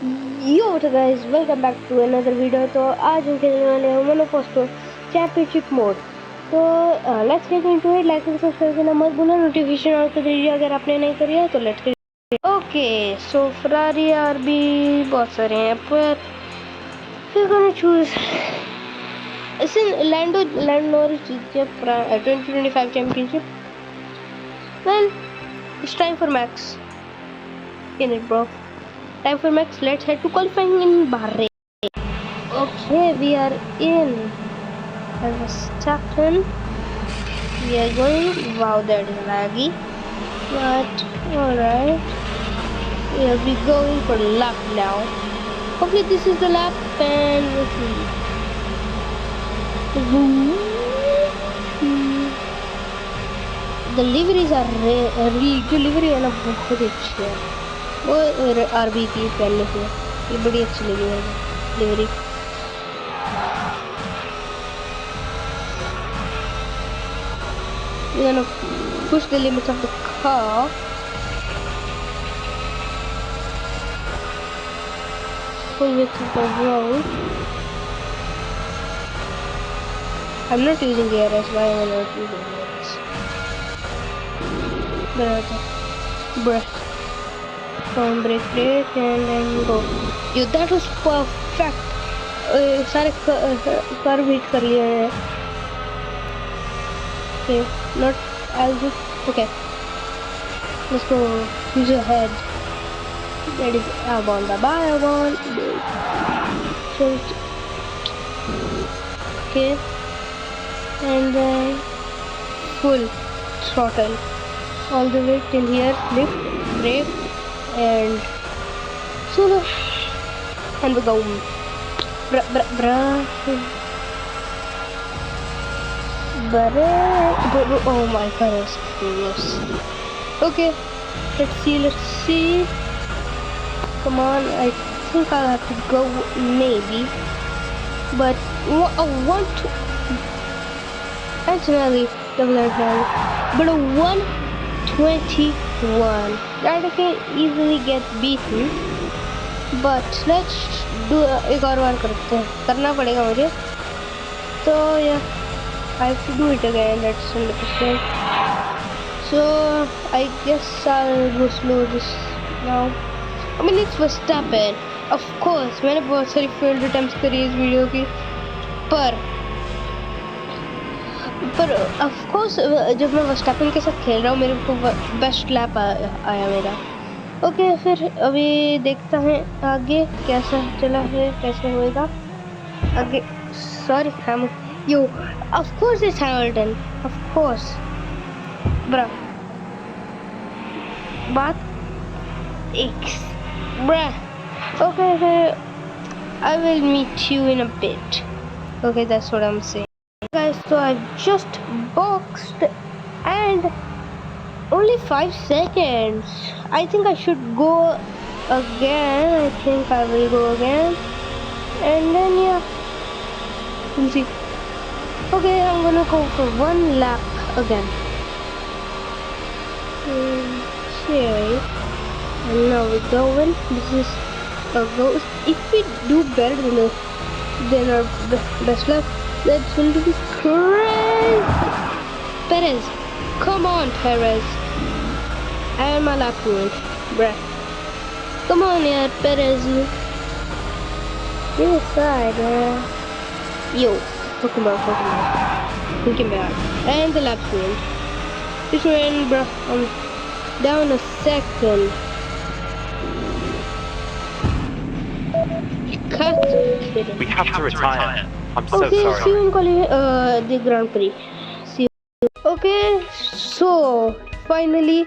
Yo guys, welcome back to another video. तो आज हम खेलने वाले हैं मोनोपोस्टो चैंपियनशिप मोड। तो let's get into it. Like and subscribe करना मत भूलना, नोटिफिकेशन ऑन कर दीजिए अगर आपने नहीं करी है। तो let's get. Okay, so Ferrari RB बहुत सारे हैं, पर we're gonna choose since Lando Norris जीत गया 2025 championship. Well, it's time for Max. In it, bro. Time for Max. Let's head to qualifying in Bahrain. Okay, we are in Verstappen. We are going. Wow, that is laggy. But alright. We are going for lap now. Hopefully this is the lap and let's see. The liveries are जो livery है ना बहुत अच्छी है। वो RB की पहनने से ये बड़ी अच्छी लगी है livery। We're gonna push the limits of the car. Full width of the road. I'm not using ARS. Why am I not using ARS? Bruh. Phone brake plate and then go. Yo, that was perfect. सारे curve hit कर लिए हैं. Okay, not as good. Okay, let's go. Use your head. That is Albon, the Albon. Okay, and then full throttle all the way till here. Lift, brake, and solo, and we go. Oh my goodness. Okay, let's see. Come on, I think I'll have to go maybe, but I want to actually double it now, but a 121 that I can easily get beaten, but let's do एक और बार करना पड़ेगा मुझे, तो yeah, I have to do it again. That's 100%. So I guess I'll go slow this now. I mean, it's Verstappen. Of course, मैंने बहुत सारी failed attempts करी इस वीडियो की, पर of course जब मैं Verstappen के साथ खेल रहा हूँ मेरे को बेस्ट लैप आया मेरा। ओके, फिर अभी देखता है आगे कैसा चला है, कैसे होएगा आगे। Sorry Yo, of course it's Hamilton. Of course. Bruh. But X. Bruh. Okay, I will meet you in a bit. Okay, that's what I'm saying. Guys, so I just boxed and only 5 seconds. I think I should go again. I think I will go again. And then yeah. We'll see. Okay, I'm gonna go for one lap again. Okay, and now we're going. This is a go. If we do better than our best lap, that's going to be crazy. Perez, come on, Perez. And my lap ruined, bruh. Come on, yeah, Perez. Give a side, Yo. Pokemon. Thinking back. And the lap's ruined. This ruined, bro. I'm down a second. Cut. We have to retire. I'm so okay, sorry. see you in the Grand Prix. See you. Okay, so finally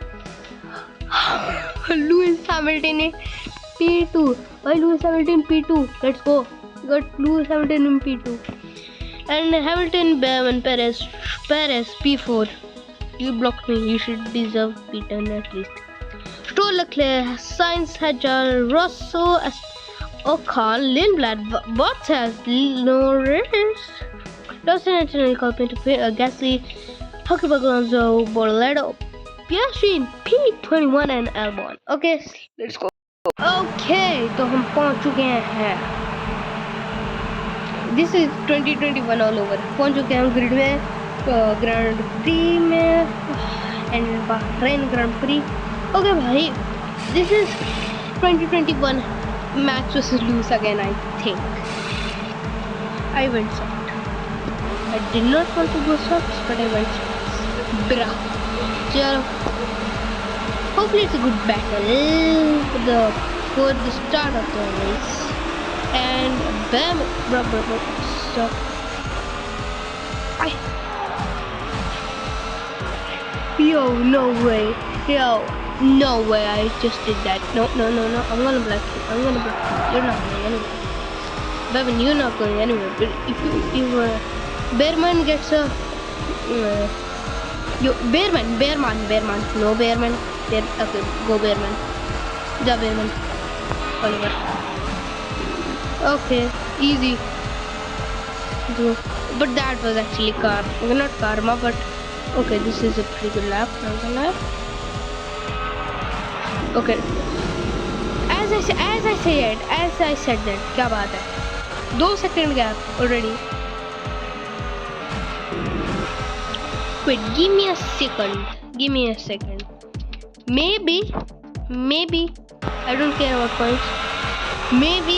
Lewis Hamilton P2. Why Lewis Hamilton P2? Let's go. Got Lewis Hamilton in P2. And Hamilton, and Perez P4. You blocked me. You should deserve P10 at least. Stroll, Leclerc, Sainz, Hadjar, Russell, Ocon, Lindblad, Bottas, Norris, Lawson, Antonelli, Colpin, Gasly, Huckenberg, Alonso, Borletto, Piastri, P21, and Albon. Okay, let's go. Okay तो हम पहुंच चुके हैं। This is 2021 all over. पहुंच चुके हैं हम grid में, ग्रैंड प्री में and Bahrain grand prix. Okay भाई, this is 2021 match versus lose again. I think I went soft. I did not want to go soft, but I went soft. Bruh. चलो. Hopefully it's a good battle for the start of the race. And bam, bro. So, yo, no way. No way. I just did that. No. I'm gonna block you. You're not going anywhere. Bevan, you're not going anywhere. But if Bearman gets a Bearman, no Bearman. Okay, go Bearman. Ja Bearman. Oliver. Okay, easy. But that was actually not karma, but okay, this is a pretty good lap. Okay. As I said that, क्या बात है? 2 second gap already. Wait, give me a second. Maybe, I don't care about points. Maybe,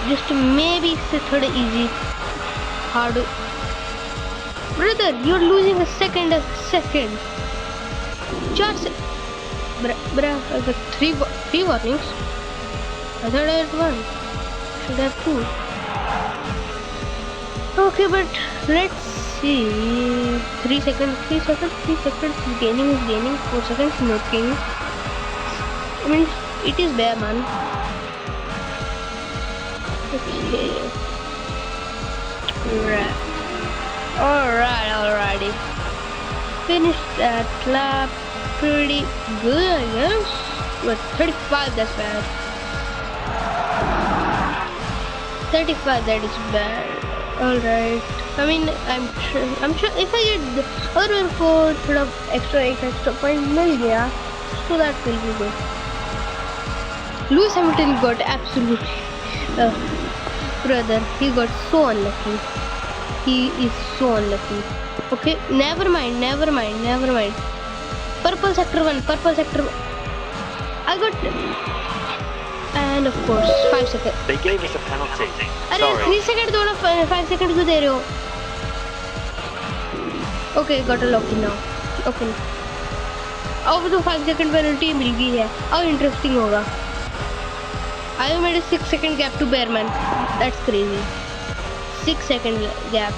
just maybe it's थोड़ा easy. Hard. Brother, you're losing a second. 4 bruh, I got 3 warnings. I thought I had 1. Should have 2. Okay, but let's see. 3 seconds. Gaining. 4 seconds, not gaining. I mean, it is bare, man. Okay. Alrighty. Finished that lap pretty good, I guess. But 35, that's bad. 35, that is bad. Alright. I mean, I'm sure if I get other for थोड़ा extra point मिल गया, so that will be good. Lewis Hamilton got absolutely brother, he got so unlucky. He is so unlucky. Okay, never mind. Purple sector 1. I got, and of course 5 seconds. They gave us a penalty. अरे 3 second दो ना, 5 second क्यों दे रहे हो? Okay, got a lucky now. Okay. अब तो 5 second penalty मिल गई है. अब इंटरेस्टिंग होगा. I made a 6 second gap to Bearman. That's crazy. 6 second gap.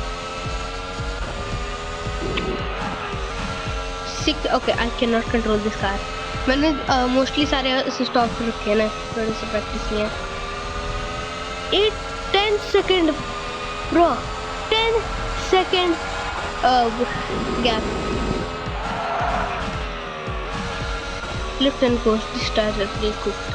6. Okay, I cannot control this car. मैंने मोस्टली सारे असिस्ट ऑफ रखे हैं ना, थोड़े से प्रैक्टिस किया. 10 second bro, 10 second gap. Lift and coast, this tires are pretty cooked.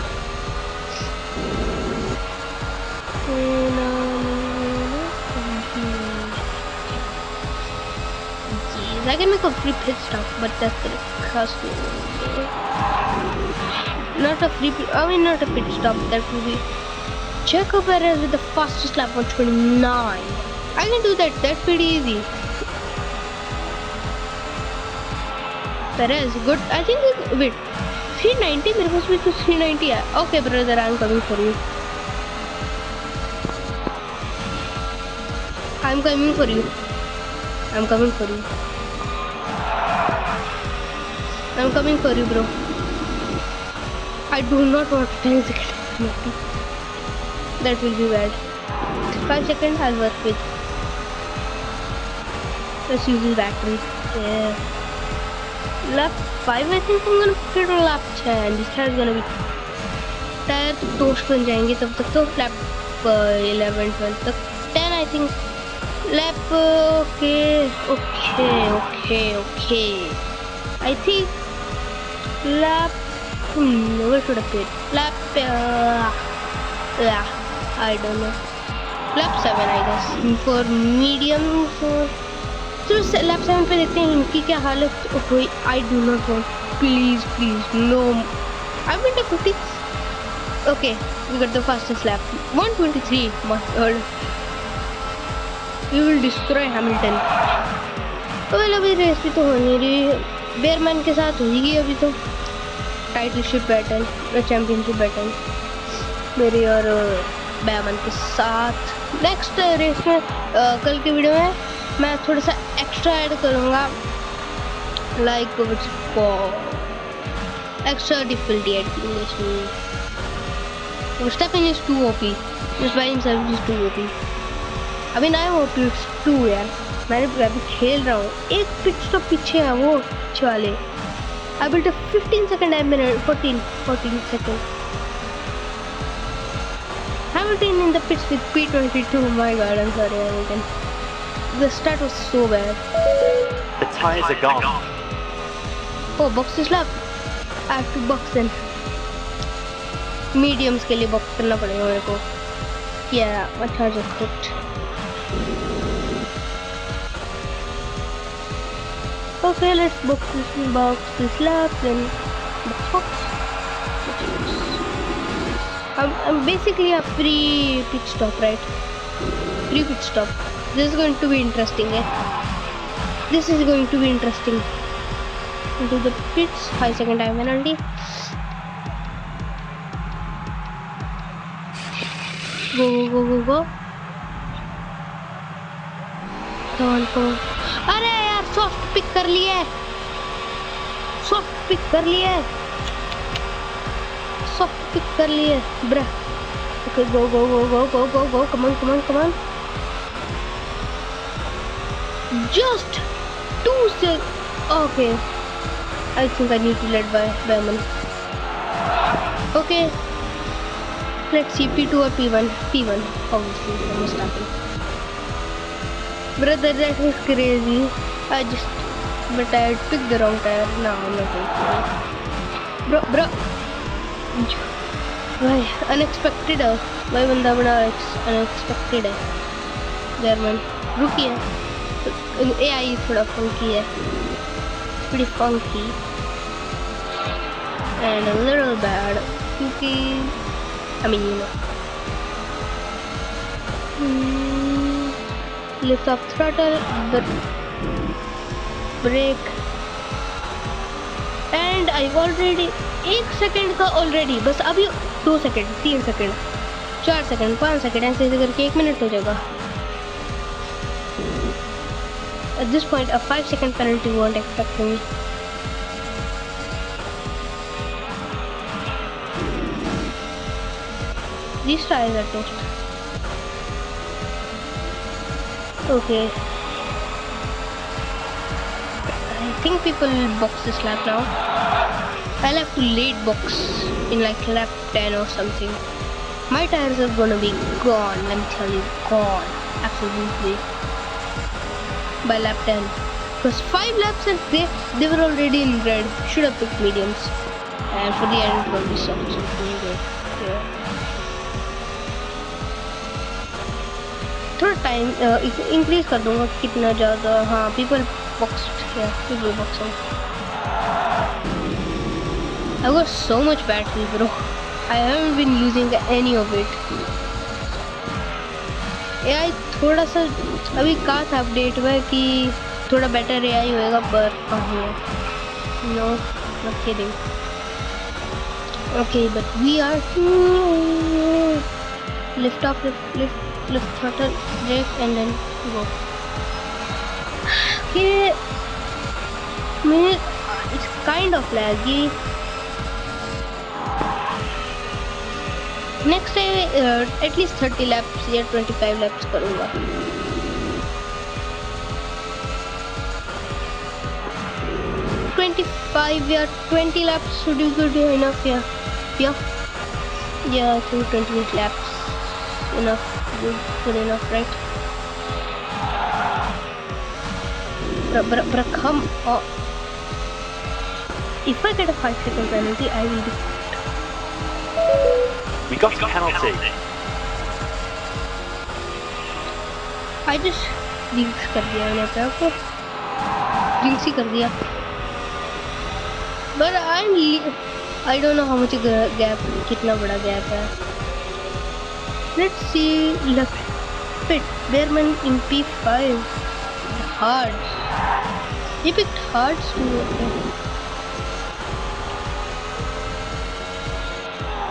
Jeez, I can make a free pit stop, but that's gonna cost me. Not a pit stop, that will be Checo Perez with the fastest lap on 29. I can do that, that's pretty easy. Perez, good. I think, wait, 390, मेरे पास भी तो 390 है. Okay brother, I'm coming for you. I'm coming for you, bro. I do not want 10 seconds. That will be bad. 5 seconds, I'll work with. Let's use this battery. Yeah. Lap 5, I think I'm gonna put it on lap 10. This tire is gonna be tyre तो toast बन जाएंगे तब तक. तो lap 11, 12 तक 10 I think. Lap okay I think lap where should I put? Lap I don't know. Lap 7 I guess for medium. So lap 7 पे देखते हैं इनकी क्या हालत हुई. I do not want, please no. I've been to 50. Okay, we got the fastest lap. 1:23. My God. We will destroy Hamilton. well, अभी race भी तो हो नहीं रही, बेयरमैन के साथ होगी अभी तो टाइटलशिप बैटल, चैंपियनशिप बैटल मेरी और बैमन के साथ। नेक्स्ट रेस में कल के वीडियो में मैं थोड़ा सा एक्स्ट्रा ऐड करूँगा, लाइक एक्स्ट्रा डिफिकल्टी ऐड करूँगा इसमें। Verstappen is too OP. Just by himself is too OP. I mean I'm OP too यार। मैंने अभी खेल रहा हूँ, एक पिट स्टॉप पीछे है वो पीछे वाले। I built a 15 second minute, 14 second. Hamilton in the pits with P22. My God, I'm sorry Hamilton. The start was so bad. The tires are gone. Oh, box is lap. I have to box in. Mediums के लिए box करना पड़ेगा मेरे को। Yeah, अच्छा just cooked. Okay, let's box this lap, then box. I'm basically a free pit stop, right? Free pit stop. This is going to be interesting, eh? This is going to be interesting. Into the pits, 5 second time penalty. Go. Come on. अरे यार soft pick कर लिया है, ब्रा। Okay, go. Come on. Just 2 seconds. Okay, I think I need to let by Bayman. Okay. Let's see P2 or P1. P1, obviously, I'm starting. Brother, that is crazy. But I picked the wrong tire. No, I'm not going to. Bro. Why? Unexpected है. भाई बंदा बड़ा unexpected है. German. रुकी है. AI थोड़ा funky है. Pretty funky. And a little bad. क्योंकि I mean, you know. Lift off throttle, brake, and I've already 1 second का already, बस अभी 2 सेकंड, 3 सेकंड, 4 सेकंड, 5 सेकंड, ऐसे करके 1 मिनट हो जाएगा। At this point, a 5 second penalty won't affect me. These tires are toast. Okay. I think people will box this lap now. I'll have to late box in like lap 10 or something. My tires are gonna be gone, let me tell you, gone. Absolutely. By lap 10. Because 5 laps and they were already in red. Should have picked mediums. And for the end, probably something. Yeah. थोड़ा time increase कर दूंगा कितना ज़्यादा। हाँ, people boxed. I got so much battery, bro. I haven't been using any of it. AI थोड़ा सा अभी कहा था अपडेट में कि थोड़ा बेटर AI होएगा, पर कहाँ है? No, not kidding. Okay, but we are lift off, lift throttle, brake, and then go. Okay, it's kind of laggy. Next time at least 30 laps या 25 laps करूँगा. या 20 laps should be good enough. Yeah, I think 20 laps enough. Good enough, right? But come on. If I get a 5 second penalty, I will be. We got a penalty. I just jinx कर दिया मैंने अपने आप को. Jinx ही कर दिया. But I don't know how much gap, कितना बड़ा gap है. Let's see. Look, fit Behrman in P5. Hard. He picked hards too. Okay.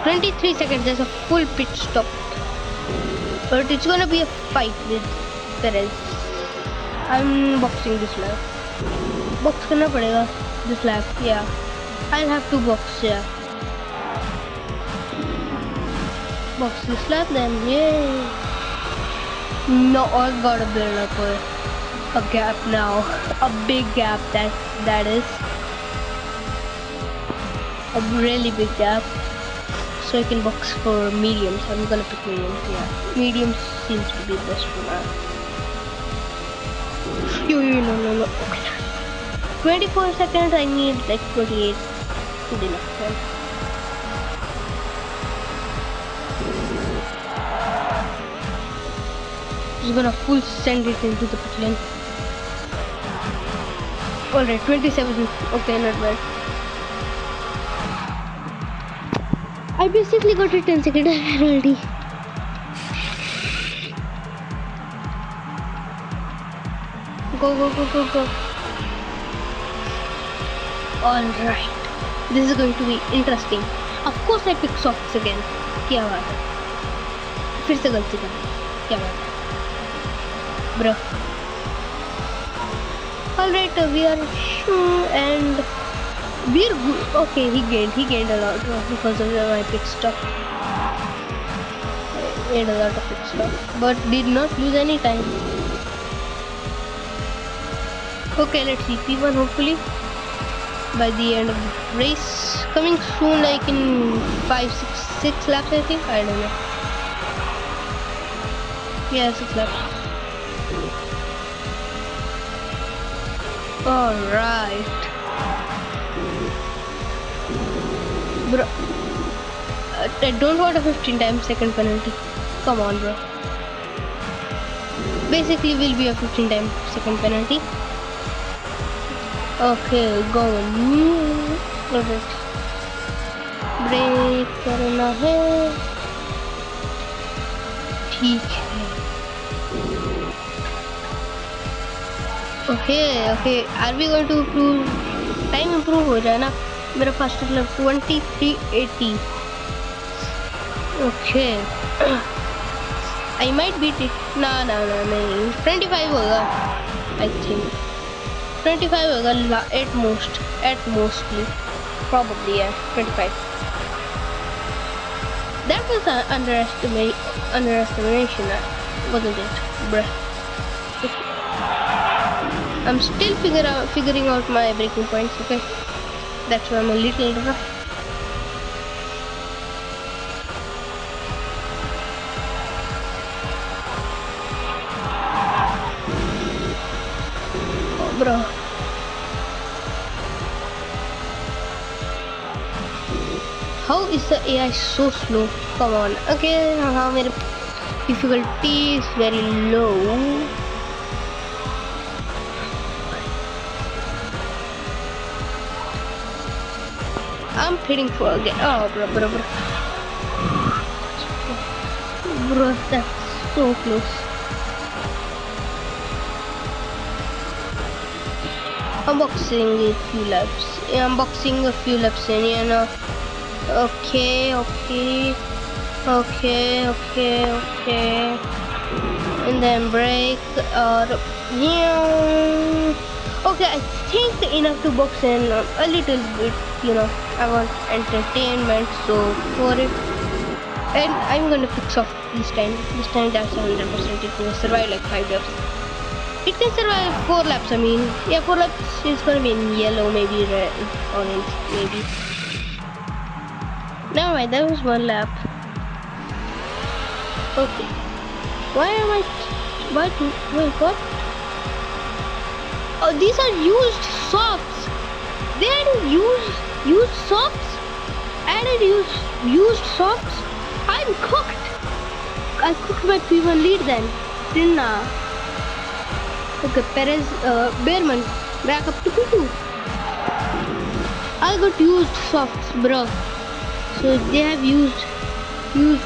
23 seconds. There's a full pit stop. But it's gonna be a fight with Perez. I'm boxing this lap. Box करना पड़ेगा this lap. Yeah. I'll have to box. Yeah. Box this lap then. Yay. No, I gotta build up a gap now. A big gap that is. A really big gap. So I can box for mediums. I'm gonna pick mediums. Yeah. Mediums seems to be best for now. No. Okay. 24 seconds. I need like 28. Good enough. Then. Just gonna full send it into the pit lane. Alright, 27. Okay, not bad. I basically got a 10 second already. Go. Alright. This is going to be interesting. Of course I pick softs again. क्या बात है? फिर से गलती कर. क्या बात है? Bro. Alright, we are and we're good. Okay, he gained a lot because of my pit stop. I made a lot of pit stop, but did not lose any time. Okay, let's see P1 hopefully by the end of the race. Coming soon, like in 6 laps I think. I don't know. Yeah, 6 laps. Alright. Bro, I don't want a 15 second penalty. Come on, bro. Basically, will be a 15 second penalty. Okay, go. Alright. Brake करना है. ठीक है. Okay. Are we going to improve? Time improve हो जाए ना. मेरा first मतलब 23:80. Okay. I might beat it. ना नहीं. 25 होगा. I think. 25 होगा at mostly. Probably yeah. 25. That was an underestimation, wasn't it, bruh? I'm still figuring out my breaking points. Okay, that's why I'm a little rough. Oh, bro. How is the AI so slow? Come on. Okay, now my difficulty is very low. I'm heading for again. Oh, bro. Bro, that's so close. I'm boxing a few laps in, you know. Okay. And then break or okay, I think enough to box in a little bit, you know. I want entertainment, so for it. And I'm gonna fix off this time. This time that's 100%. It will survive like 5 laps. It can survive 4 laps, I mean. Yeah, 4 laps is gonna be in yellow, maybe red, orange, maybe. Never mind, that was 1 lap. Okay. Wait, what? Oh, these are used softs. They added used softs. Used softs. I'm cooked. I cooked my P1 lead then, didn't I? Okay, Perez, Behrman back up to P2. I got used softs, bro. So they have used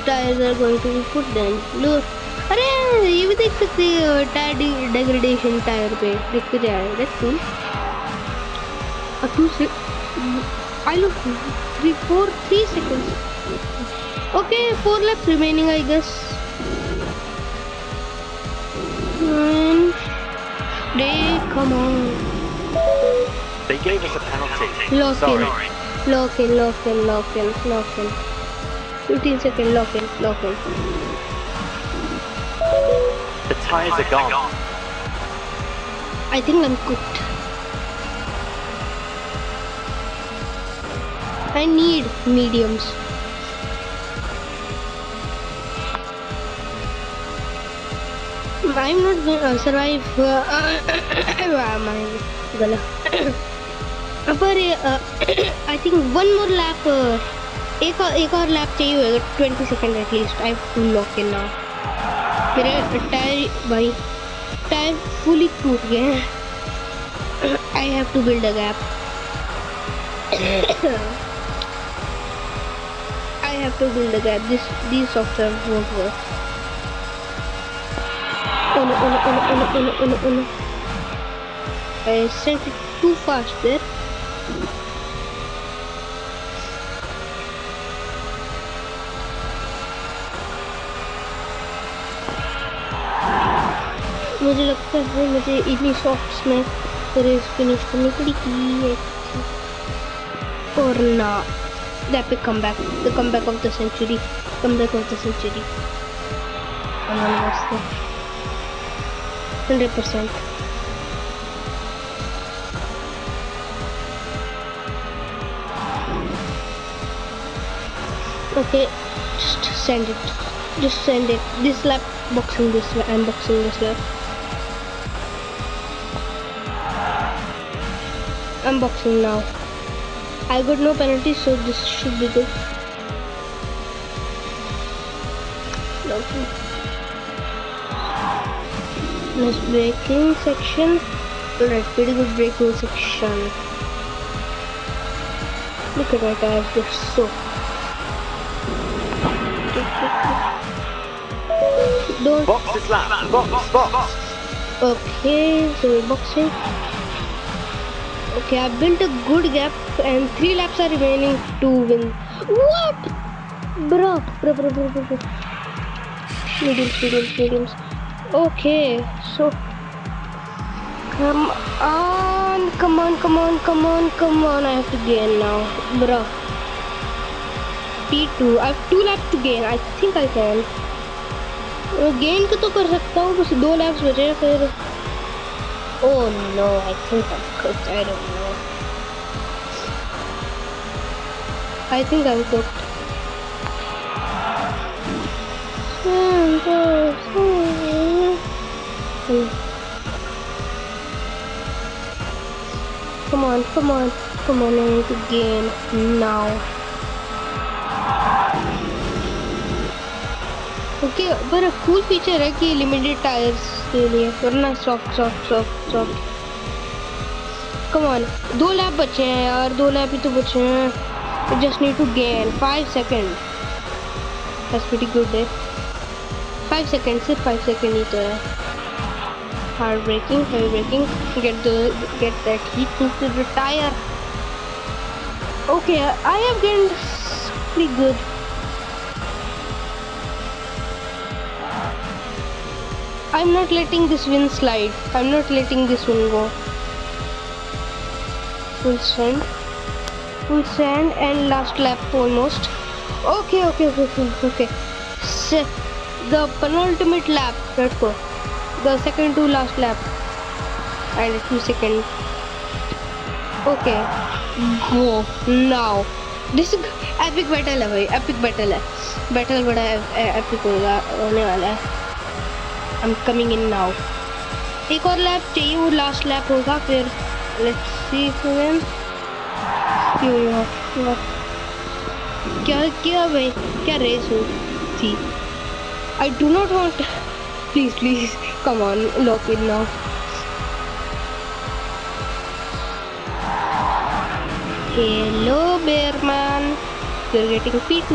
tires are going to be put then. Look, अरे ये भी देख सकते हैं tyre degradation tyre पे दिख रहा है. That's cool. I look 3 seconds. Okay, 4 laps remaining, I guess. Come on. They gave us a penalty. Lock Sorry. in. 15 seconds, lock in. The tyres are gone. I think I'm cooked. I need mediums. I'm not gonna survive. My gala. पर I think one more lap. एक और lap चाहिए होगा 20 second at least. I have to lock in now. मेरे tyre fully टूट गए हैं. I have to build a gap. I have to build a gap. These software won't work. Oh no. I sent it too fast there. मुझे लगता है मुझे इतनी सॉफ्ट्स में रेस फिनिश करनी पड़ेगी. और ना the epic comeback, the comeback of the century. And then what's the 100%. Okay, just send it. This lap, I'm boxing this lap. I'm boxing now. I got no penalty, so this should be good. Okay. Nice braking section. Alright, pretty good braking section. Look at my tires, they're so. Don't. Box this lap. Box. Okay, so we're boxing. Okay, I built a good gap and 3 laps are remaining to win. What? Bro. Mediums. Okay, so come on. I have to gain now, bro. P2. I have 2 laps to gain. I think I can. Gain तो कर सकता हूँ, बस 2 laps बचे हैं फिर. Oh no, I think I'm cooked. I don't know. I think I'm cooked. Come on. I need to gain now. Okay, but a cool feature है कि limited tires के लिए, वरना soft. Come on, 2 lap बचे हैं यार, 2 lap ही तो बचे हैं. You just need to gain 5 seconds. That's pretty good, eh? 5 seconds, सिर्फ 5 seconds ही तो है. Hard braking, heavy braking. Get that heat into the tire. Okay, I have gained pretty good. I'm not letting this win slide. I'm not letting this one go. Full sand and last lap almost. Okay. The penultimate lap. Let's go. The second to last lap. And 2 seconds. Okay. Go now. This is epic battle है भाई. Epic battle है. Battle बड़ा epic होने वाला है. I'm coming in now. एक और lap चाहिए, वो लास्ट लैप होगा फिर. Let's see then. क्या भाई, क्या रेस हो थी. I do not want. Please, come on, lock it now. Hello, Bearman. You're getting P2.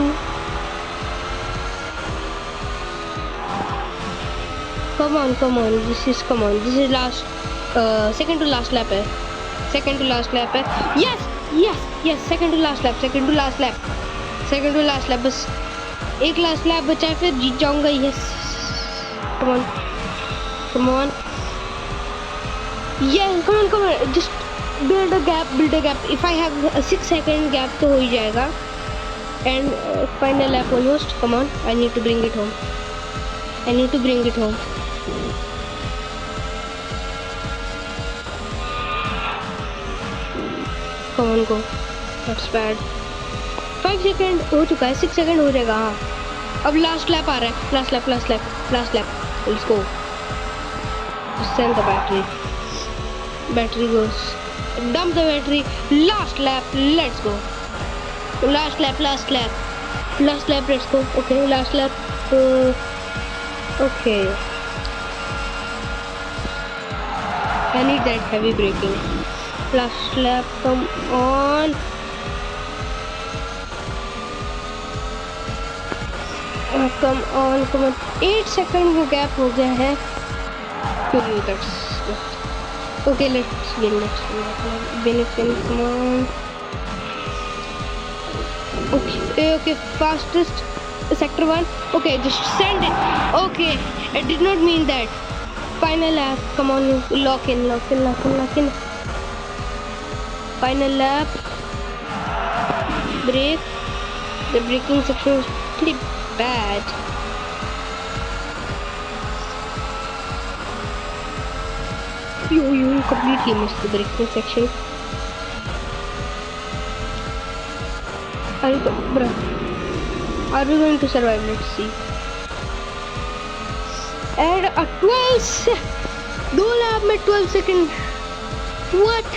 Come on. This is last, second to last lap है. Second to last lap है. Yes. Second to last lap. बस एक last lap बचा है, फिर जीत जाऊंगा. Yes. Come on. Yeah, come on. Just build a gap. If I have a 6-second gap तो हो ही जाएगा. And final lap almost. Come on. I need to bring it home. Come on, go. That's bad. 5 second हो चुका है. 6 second हो जाएगा. हाँ, अब लास्ट लैप आ रहा है. Last lap. Let's go. Send the battery goes. Dump the battery. Last lap. Let's go. Last lap. Let's go. Okay, last lap. Okay. I need that heavy braking. Last lap. Come on. Come on. 8 second का gap हो गया है. Okay, let's win. Come on. Okay, fastest sector 1. Okay, just send it. Okay, I did not mean that. Final lap. Come on, lock in. Final lap. Brake. The braking section was pretty bad. You completely missed the braking section. Are we going to survive? Let's see. And a 2 lap में 12 second. What?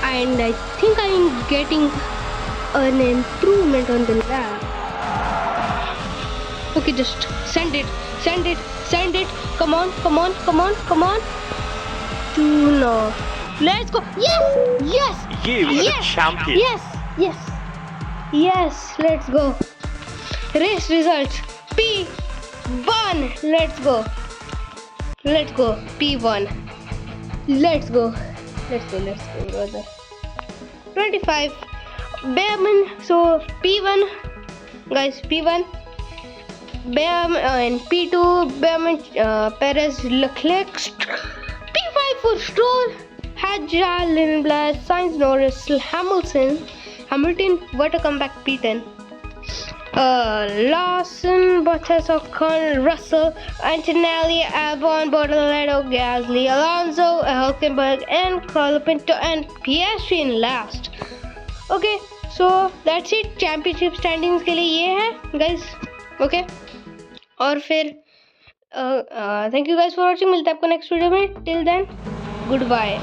And I think I'm getting an improvement on the lap. Okay, just send it. Come on. 2 no. Let's go. Yes. You are the champion. Yes, let's go. Race results P1. Let's go. P1. Let's go, brother. 25 Bearman. So P1, guys. P1 Bearman and P2 Bearman, Perez, Leclerc. P5 for Stroll, Hadjar, Lindblad, Sainz, Norris, Hamilton. What a comeback. P10 Lawson, Bottas, Ocon, Russell, Antonelli, Albon, Bortoleto, Gasly, Alonso, Hülkenberg, and Colapinto, and Piastri in last. Okay, so that's it. Championship standings के लिए ये है, guys. Okay, और फिर thank you guys for watching. मिलते हैं आपको next video में. Till then, goodbye.